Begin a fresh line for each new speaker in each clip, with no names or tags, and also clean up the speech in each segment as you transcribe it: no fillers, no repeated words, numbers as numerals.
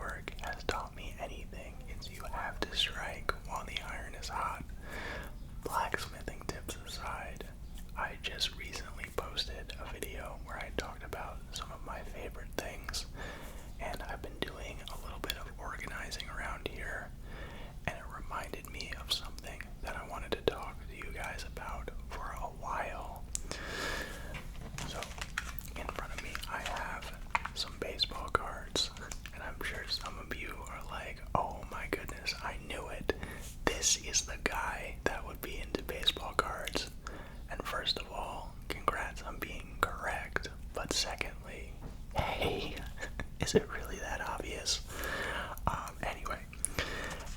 work has taught me anything, it's you have to strike while the iron is hot. Blacksmithing tips aside, I just recently posted a video where I talked about some of my favorite things, and I've been doing a little bit of organizing around here, and it reminded me of something that I wanted to talk to you guys about for a while. So, in front of me I have some baseball cards, and I'm sure some of you are like, oh my goodness, I knew it. This is the guy that would be into baseball cards. And first of all, congrats on being correct. But secondly, hey, is it really that obvious? Anyway,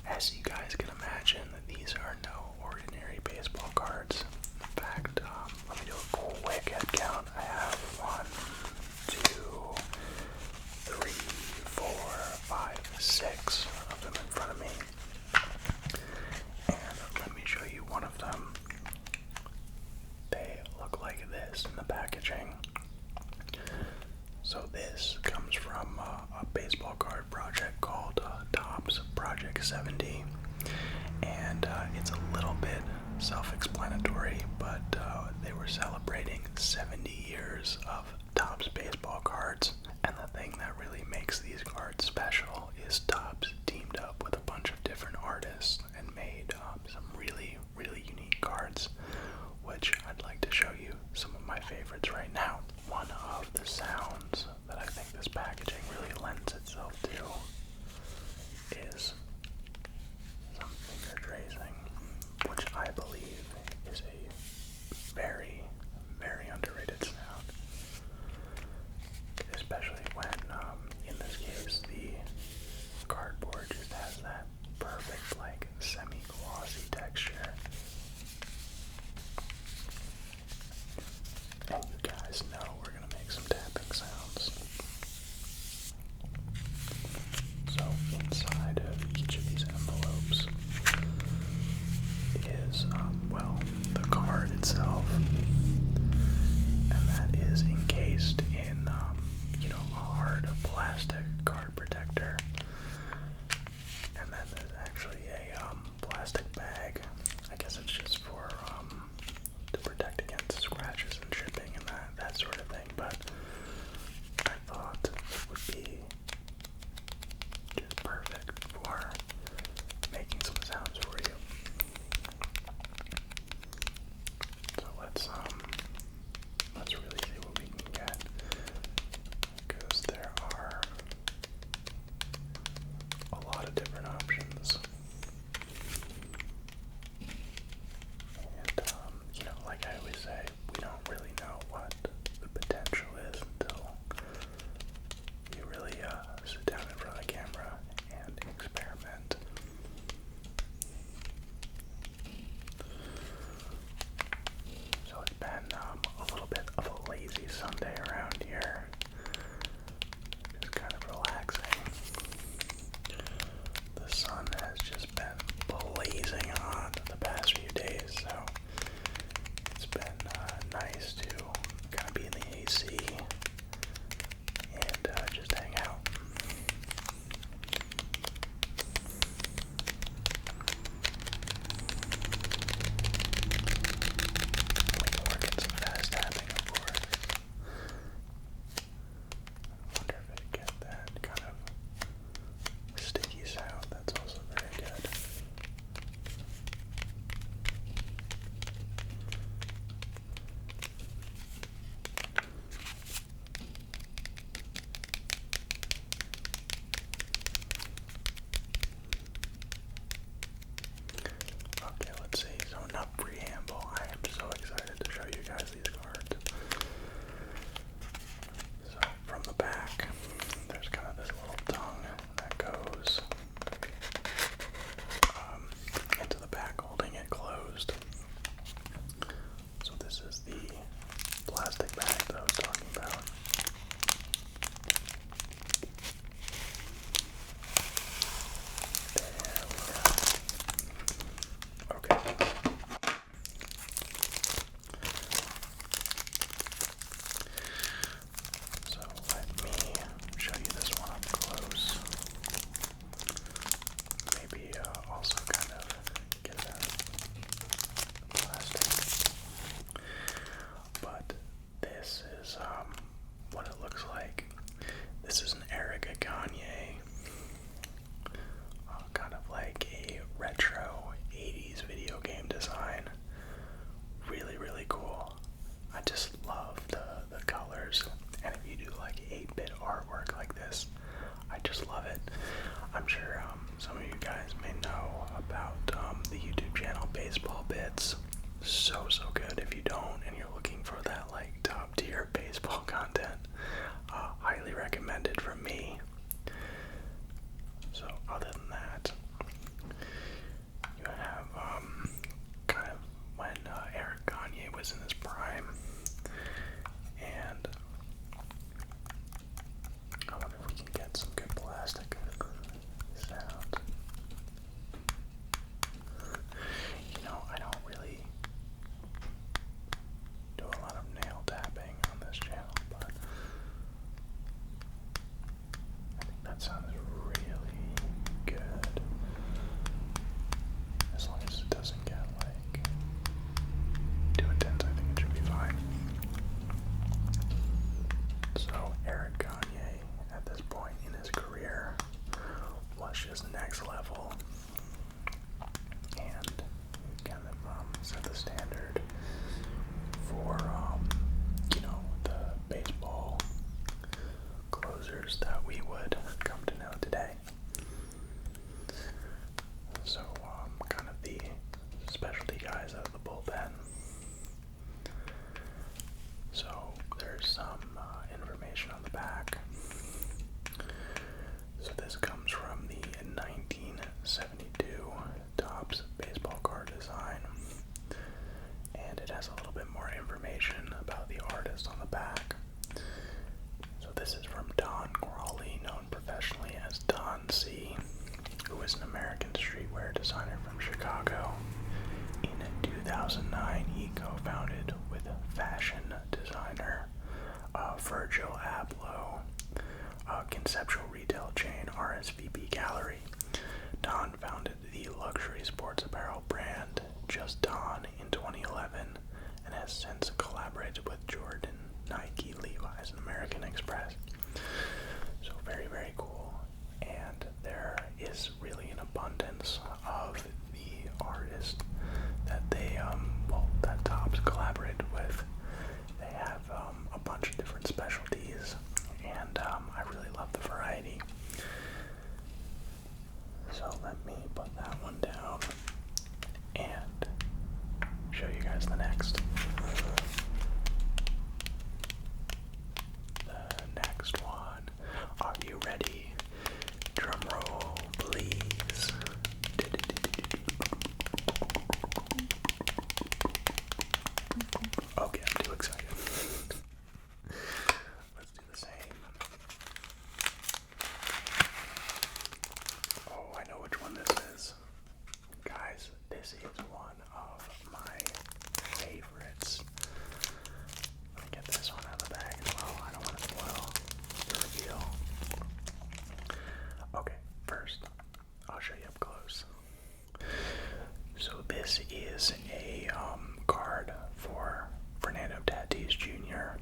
as you guys can imagine, these are no ordinary baseball cards. In fact, let me do a quick head count. I have 1, 2, 3, 4, 5, 6 of them in front of me. And let me show you one of them. They look like this in the packaging. So this comes from a baseball card project called Topps Project 70, and it's a little bit self-explanatory, but they were celebrating 70 years of Topps baseball cards, and the thing that really makes these cards special is Topps teamed up with a bunch of different artists and made some really, really unique cards, which I'd like to show you some of my favorites right now. One of the sounds that I think this packaging really lends itself to is some finger tracing, which I believe is a very, very underrated sound. Especially when, in this case, the I'm sure some of you guys may know about the YouTube channel Baseball Bits. So good. If you don't and you're looking for that like top tier baseball content, highly recommended from me. So other than that, you have kind of when Eric Gagne was in his prime, and I wonder if we can get some good plastic sound. You know, I don't really do a lot of nail tapping on this channel, but I think that sounds really good. As long as it doesn't get like too intense, I think it should be fine. So Eric Gagne, at this point in his career, was just next level, and kind of set the standard for the baseball closers that we would come to know today. So kind of the specialty guys out of the bullpen. So there's some information on the back. So this comes from the 1972 Topps baseball card design, and it has a little bit more information about the artist on the back. So this is from Don Crawley, known professionally as Don C., who is an American streetwear designer from Chicago. In 2009, he co-founded with fashion designer Virgil Abloh, conceptual retail chain RSVP Gallery. Don founded the luxury sports apparel brand Just Don in 2011 and has since collaborated with Jordan, Nike, Levi's, and American Express. So very, very cool. And there is really an abundance of the artists that they, that Topps collaborated with. They have a bunch of different specialties, and I really love the variety. So let me put that one down and show you guys the next. The next one. Are you ready? Drum roll, please. Okay, I'm too excited. Let's do the same. Oh, I know which one this is. Guys, this is one of my favorites. Let me get this one out of the bag as well. I don't want to spoil the reveal. Okay, first, I'll show you up close. So this is a card for Fernando Tatis Jr.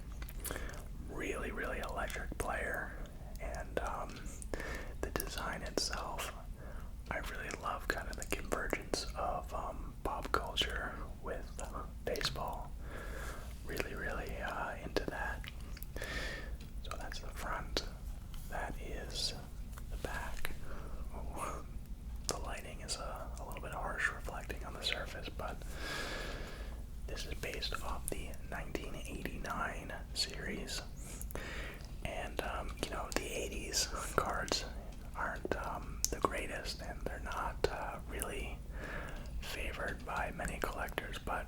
Really, really electric player, and the design itself, I really love kind of the convergence of pop culture with baseball. Really, really into that. So that's the front. That is the back. Ooh, the lighting is a little bit harsh reflecting on the surface, but this is based off the 1989 series. And, the 80s cards aren't the greatest, and they're not really favored by many collectors, but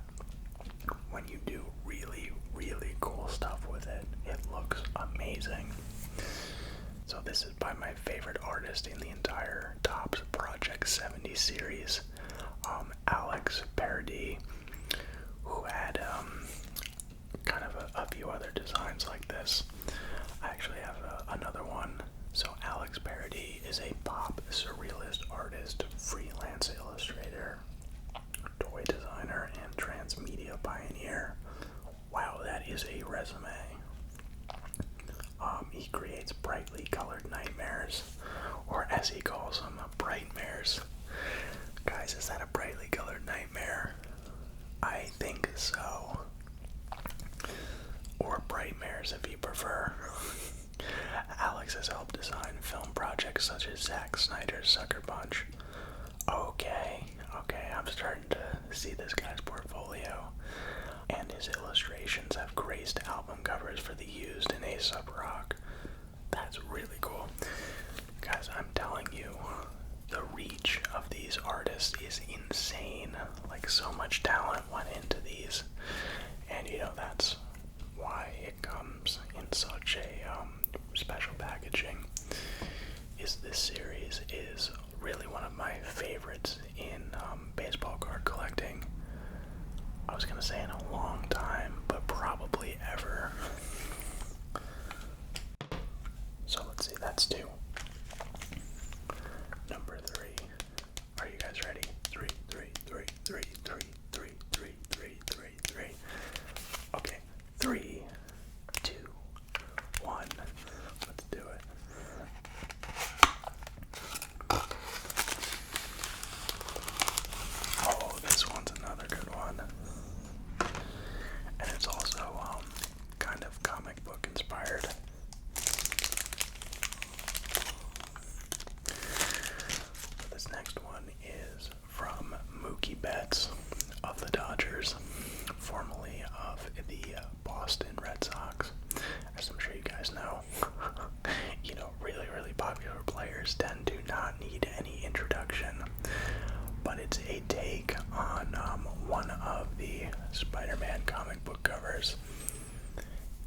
when you do really, really cool stuff with it, it looks amazing. So this is by my favorite artist in the entire Topps Project 70 series, Alex Paradis, who had kind of a few other designs like this. I actually have another one. So Alex Paradis is a pop surrealist artist, freelance illustrator, toy designer, and transmedia pioneer. Wow, that is a resume. He creates brightly colored nightmares, or as he calls them, brightmares. Guys, is that a brightly colored nightmare? I think so. Or brightmares if you prefer. Alex has helped design film projects such as Zack Snyder's Sucker Punch. Okay, I'm starting to see this guy's portfolio. And his illustrations have graced album covers for The Used and A$AP Rock. That's really cool. Guys, I'm telling you, the reach of these artists is insane. Like, so much talent went into these. And, that's why it comes in such a special packaging. This series is really one of my favorites in baseball card collecting. I was gonna say in a long time, but probably ever. So let's see, that's 2. Number 3. Are you guys ready? 3. Okay, 3, 2, 1. Let's do it. Oh, this one's another good one. And it's also kind of comic book inspired. This next one is from Mookie Betts of the Dodgers, formerly of the Boston Red Sox. As I'm sure you guys know, really popular players tend to not need any introduction. But it's a take on one of the Spider-Man comic book covers.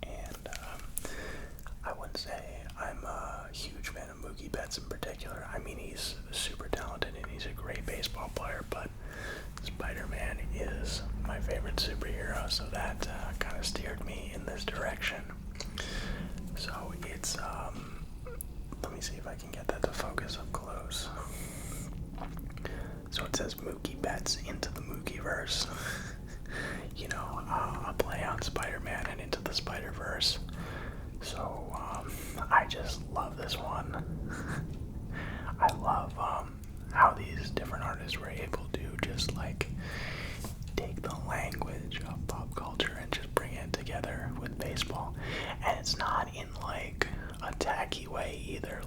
And I wouldn't say I'm a huge fan of Mookie Betts in particular. I mean, he's super talented and he's a great baseball player, but Spider-Man is my favorite superhero, so that kind of steered me in this direction. So it's, let me see if I can get that to focus up close. So it says Mookie Betts into the Mookieverse. A play on Spider-Man and Into the Spider-Verse. So, I just love this one. I love how these different artists were able to just take the language of pop culture and just bring it together with baseball. And it's not in a tacky way either.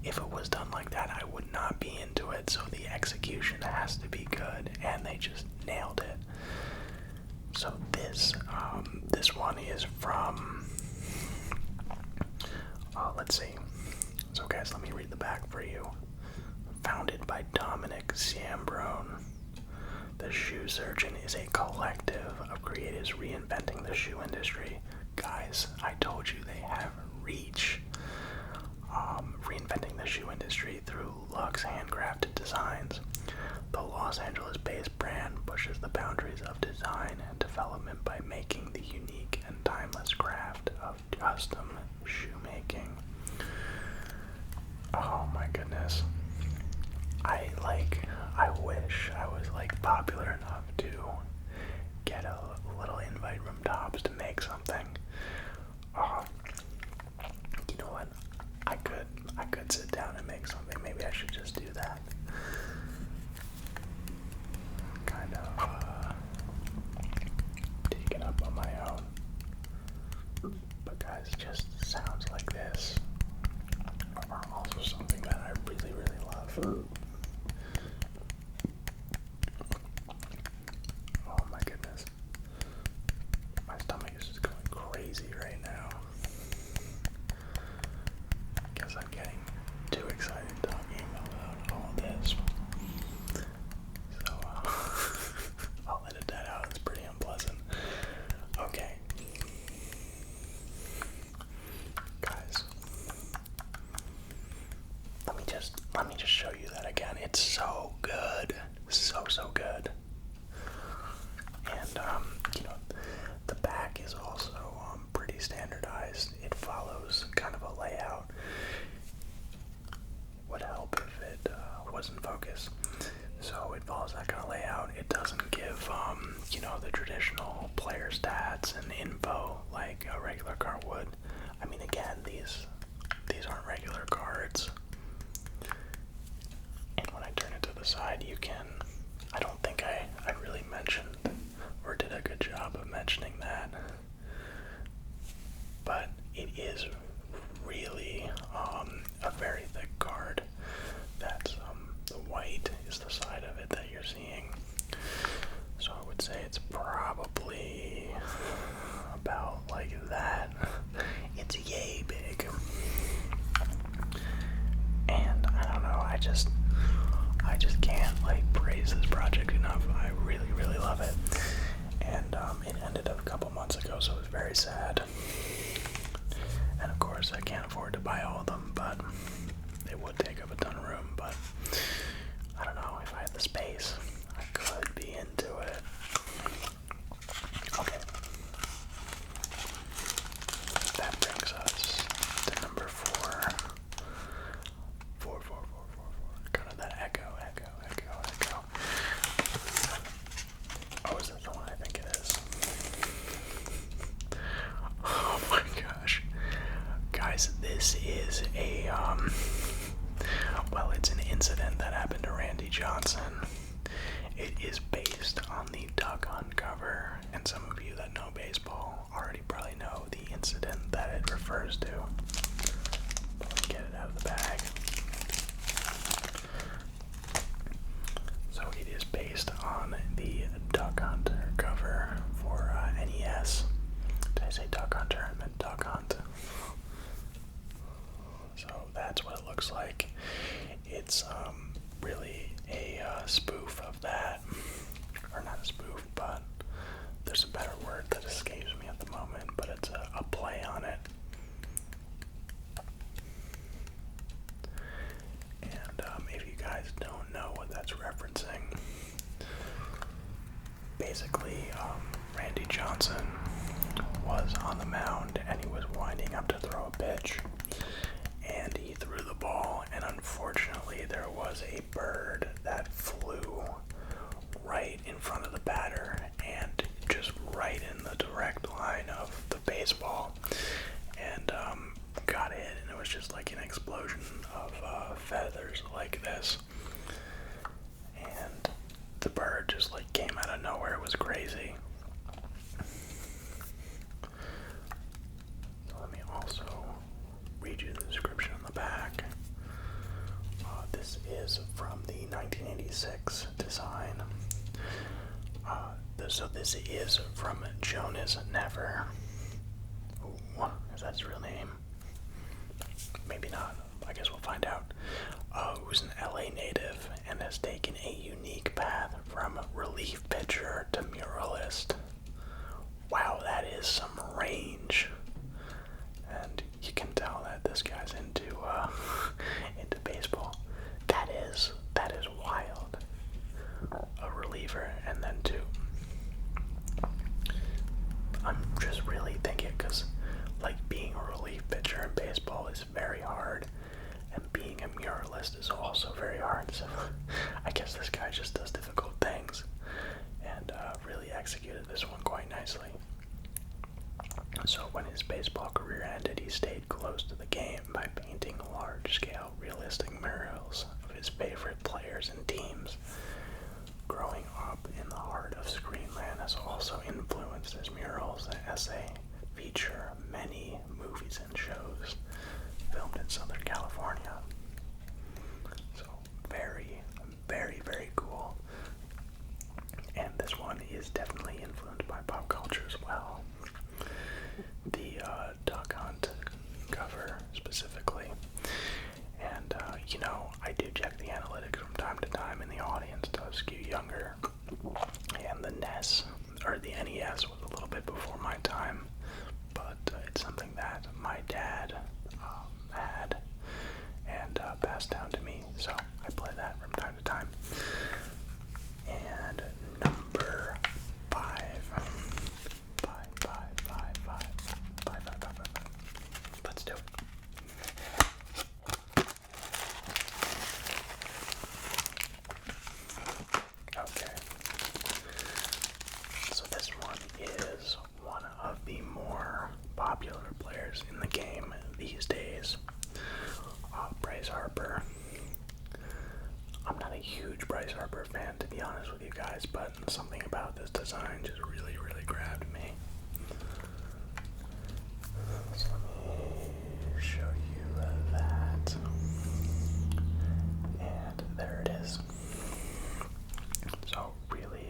If it was done like that, I would not be into it. So the execution has to be good, and they just nailed it. So this one is from, let's see. So guys, let me read the back for you. Founded by Dominic Ciambrone, the Shoe Surgeon is a collective of creatives reinventing the shoe industry. Guys, I told you they have reach. Reinventing the shoe industry through luxe handcrafted designs. The Los Angeles-based brand pushes the boundaries of design and development by making the unique and timeless craft of custom shoemaking. Oh my goodness. I wish I was popular enough to get a little invite from Topps to make something. You know what? I could sit down and make something. Maybe I should just do that. Kind of take it up on my own. But guys, just sounds like this are also something that I really love. Oh my goodness. My stomach is just going crazy right now. Guess I'm getting too excited talking about all this. So, I'll edit that out. It's pretty unpleasant. Okay. Guys. Let me just show you that again. It's so good. So good. And, the back is also pretty standardized. It follows kind of a layout. Would help if it wasn't focused. So it follows that kind of layout. It doesn't give, the traditional player stats and info like a regular card would. I mean, again, these aren't regular cards. And when I turn it to the side, you can, I don't think I really mentioned or did a good job of mentioning that. But it is really a very thick card. Johnson. It is based on the Duck Hunt cover, and some of you that know baseball already probably know the incident that it refers to. Let me get it out of the bag. So it is based on the Duck Hunter cover for NES. Did I say Duck Hunter? I meant Duck Hunt. So that's what it looks like. It's really a spoof of that. Or not a spoof, but there's a better word that escapes me at the moment, but it's a play on it. And if you guys don't know what that's referencing, basically Randy Johnson was on the mound and he was winding up to throw a pitch, and he threw the ball, and unfortunately there was a bird that flew right in front of the batter and just right in the direct line of the baseball, and got hit, and it was just like an explosion of feathers like this, and the bird just like came out of nowhere. It was crazy. So let me also read you the description on the back. This is from the 1986 design. So this is from Jonas Never. Ooh, is that his real name? Maybe not. I guess we'll find out. Who's an LA native and has taken a unique path from relief pitcher to muralist. Wow, that is some range. And you can tell that this guy's into baseball. That is wild. A reliever, and then two. I'm just really thinking, because like being a relief pitcher in baseball is very hard, and being a muralist is also very hard. So I guess this guy just does difficult things, and really executed this one quite nicely. So when his baseball career ended, he stayed close to the game by painting large-scale realistic murals of his favorite players and teams. Growing up in the heart of Screenland has also influenced his murals as they feature many movies and shows filmed in Southern California. So very, very, very cool. And this one is definitely influenced by pop culture as well. The Duck Hunt cover specifically. And, I do check the analytics from time to time, and the audience does skew younger. And the NES, or the NES, was a little bit before my time, but it's something that my dad had and passed down to me, so I play that from time to time. And number 5. Let's do it. Okay. So this one is one of the more popular players in the game these days. Bryce Harper. I'm not a huge Bryce Harper fan, to be honest with you guys, but something about this design just really, really grabbed me. So let me show you that. And there it is. So really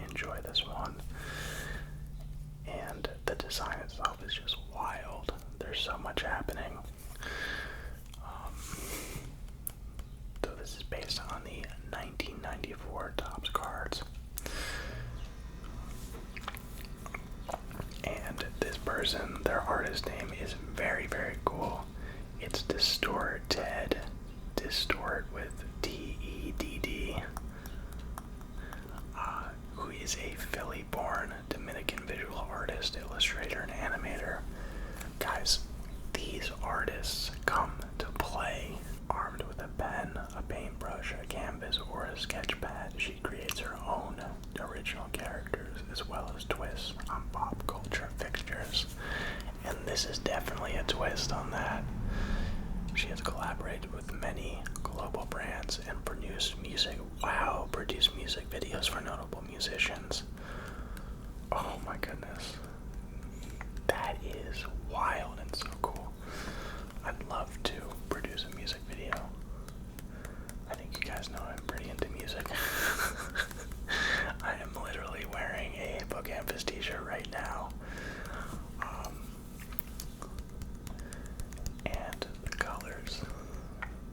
enjoy this one. And the design itself is just wild. There's so much happening. So this is based on the 1994 Topps cards. And this person, their artist name is very, very cool. It's Distort with T-E-D-D, who is a Philly-born Dominican visual artist, illustrator, and animator. Guys, these artists come to play armed with a pen, a paintbrush, a canvas, or a sketch pad. She creates her own original characters as well as twists on pop culture fixtures. And this is definitely a twist on that. She has collaborated with many global brands and produce music. Wow, produce music videos for notable musicians. Oh my goodness. That is wild and so cool. I'd love to produce a music video. I think you guys know I'm pretty into music. I am literally wearing a Mookieverse t-shirt right now. And the colors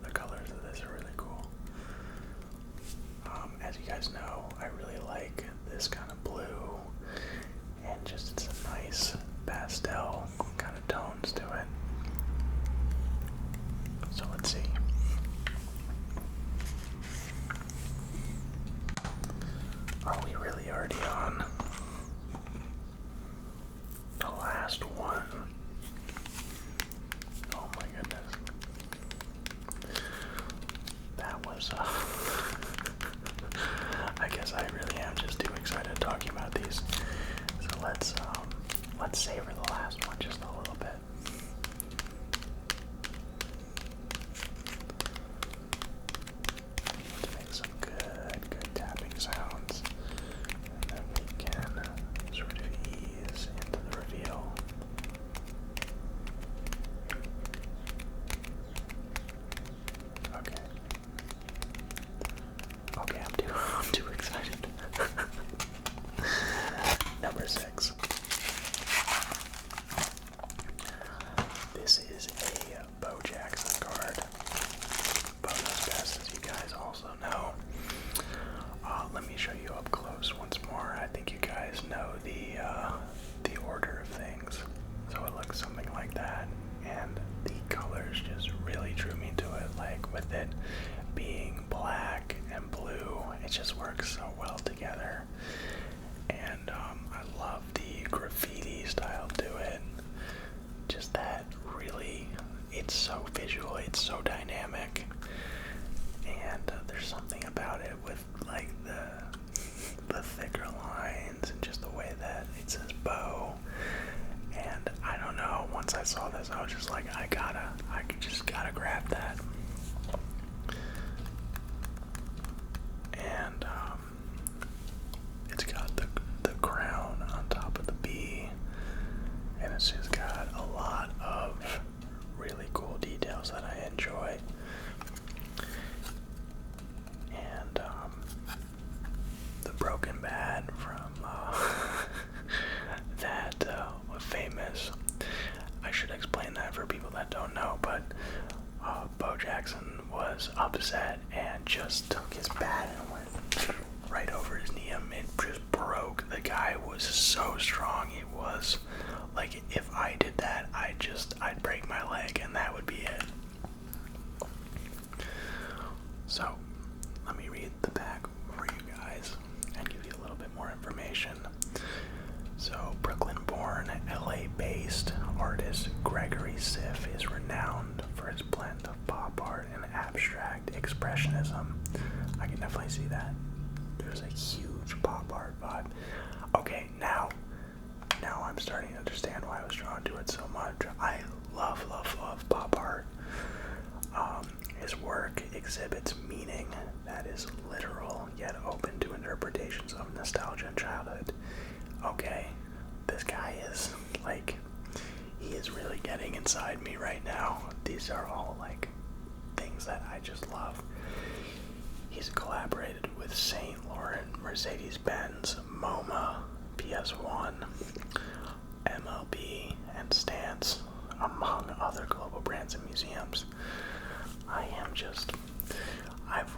of this are really cool. As you guys know, I really like this kind of blue, and just it's a nice pastel kind of tones to it. So let's see. Are we really already on the last one? Oh my goodness. That was, I guess I really am just too excited talking about these. So let's savor the last one just a little bit. Let's make some good tapping sounds. And then we can sort of ease into the reveal. Okay, I'm too excited. Number 6. This is a Bo Jackson card. Bo knows best, as you guys also know. Let me show you up close once more. I think you guys know the order of things. So it looks something like that, and the colors just really drew me to it. Like with it being black and blue, it just works so well together. And I love the graffiti style to it. Just that really, it's so visual, it's so dynamic, and there's something about it with like the thicker lines and just the way that it says Bo. And I don't know, once I saw this, I was just like, I just gotta grab that. And it's got the crown on top of the B, and it's just got a lot of really cool details that I enjoy. And the broken bat from that famous, I should explain that for people that don't know, but Bo Jackson was upset and just took his bat and went right over his knee. It just broke. The guy was so strong. It was like, if I did that, I'd break my leg and that would be it. So let me read the back for you guys and give you a little bit more information. So, Brooklyn-born, LA-based artist Gregory Siff is renowned for his blend of pop art and abstract expressionism. I can definitely see that. There's a huge pop art vibe. Okay, now I'm starting to understand why I was drawn to it so much. I love pop art. His work exhibits meaning that is literal yet open to interpretations of nostalgia and childhood. Okay, this guy is like, he is really getting inside me right now. These are all like things that I just love. He's collaborated with Saint Laurent, Mercedes-Benz, MoMA, PS1, MLB, and Stance, among other global brands and museums. I've